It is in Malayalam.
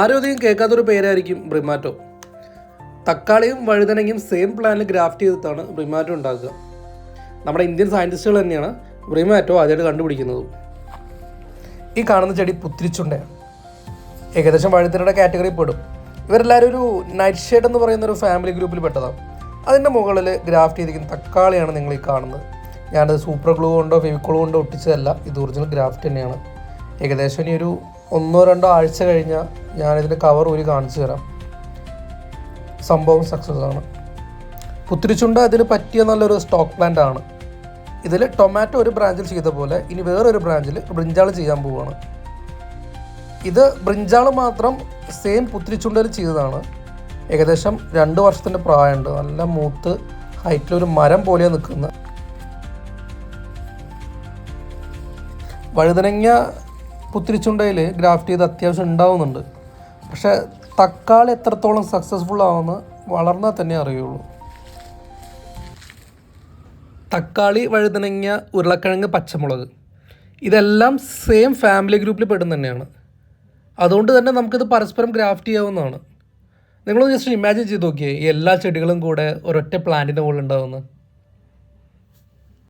ആരും അധികം കേൾക്കാത്തൊരു പേരായിരിക്കും ബ്രിമാറ്റോ. തക്കാളിയും വഴുതനങ്ങയും സെയിം പ്ലാനിൽ ഗ്രാഫ്റ്റ് ചെയ്തിട്ടാണ് ബ്രിമാറ്റോ ഉണ്ടാക്കുക. നമ്മുടെ ഇന്ത്യൻ സയൻറ്റിസ്റ്റുകൾ തന്നെയാണ് ബ്രിമാറ്റോ ആദ്യമായിട്ട് കണ്ടുപിടിക്കുന്നതും. ഈ കാണുന്ന ചെടി പുത്തിരിച്ചുണ്ടയാണ്. ഏകദേശം വഴുതനയുടെ കാറ്റഗറിയിൽ പെടും. ഇവരെല്ലാവരും ഒരു നൈറ്റ് ഷെയ്ഡ് എന്ന് പറയുന്ന ഒരു ഫാമിലി ഗ്രൂപ്പിൽ പെട്ടതാണ്. അതിൻ്റെ മുകളിൽ ഗ്രാഫ്റ്റ് ചെയ്തിരിക്കുന്ന തക്കാളിയാണ് നിങ്ങൾ ഈ കാണുന്നത്. ഞാനത് സൂപ്പർ ഗ്ലൂ കൊണ്ടോ ഫെവിക്കോൾ കൊണ്ടോ ഒട്ടിച്ചതല്ല, ഇത് ഒറിജിനൽ ഗ്രാഫ്റ്റ് തന്നെയാണ്. ഏകദേശം ഇനി ഒരു 1-2 ആഴ്ച കഴിഞ്ഞാൽ ഞാനിതിൻ്റെ കവർ ഒരു കാണിച്ചു തരാം. സംഭവം സക്സസ് ആണ്. പുത്തിരിച്ചുണ്ട ഇതിന് പറ്റിയ നല്ലൊരു സ്റ്റോക്ക് പ്ലാന്റ് ആണ്. ഇതിൽ ടൊമാറ്റോ ഒരു ബ്രാഞ്ചിൽ ചെയ്ത പോലെ ഇനി വേറൊരു ബ്രാഞ്ചിൽ ബ്രിഞ്ചാൾ ചെയ്യാൻ പോവുകയാണ്. ഇത് ബ്രിഞ്ചാൾ മാത്രം സെയിം പുത്തിരിച്ചുണ്ടയിൽ ചെയ്തതാണ്. ഏകദേശം 2 വർഷത്തിൻ്റെ പ്രായമുണ്ട്. നല്ല മൂത്ത് ഹൈറ്റിലൊരു മരം പോലെയാണ് നിൽക്കുന്നത്. വഴുതനങ്ങ പുത്തിരിച്ചുണ്ടയിൽ ഗ്രാഫ്റ്റ് ചെയ്ത് അത്യാവശ്യം ഉണ്ടാവുന്നുണ്ട്. പക്ഷേ തക്കാളി എത്രത്തോളം സക്സസ്ഫുൾ ആവുമെന്ന് വളർന്നാൽ തന്നെ അറിയുള്ളൂ. തക്കാളി, വഴുതനങ്ങ, ഉരുളക്കിഴങ്ങ്, പച്ചമുളക് ഇതെല്ലാം സെയിം ഫാമിലി ഗ്രൂപ്പിൽ പെടുന്ന തന്നെയാണ്. അതുകൊണ്ട് തന്നെ നമുക്കിത് പരസ്പരം ഗ്രാഫ്റ്റ് ചെയ്യാവുന്നതാണ്. നിങ്ങളൊന്ന് ജസ്റ്റ് ഇമാജിൻ ചെയ്ത് നോക്കിയേ, ഈ എല്ലാ ചെടികളും കൂടെ ഒരൊറ്റ പ്ലാന്റിൻ്റെ മുകളിൽ ഉണ്ടാവുന്നത്.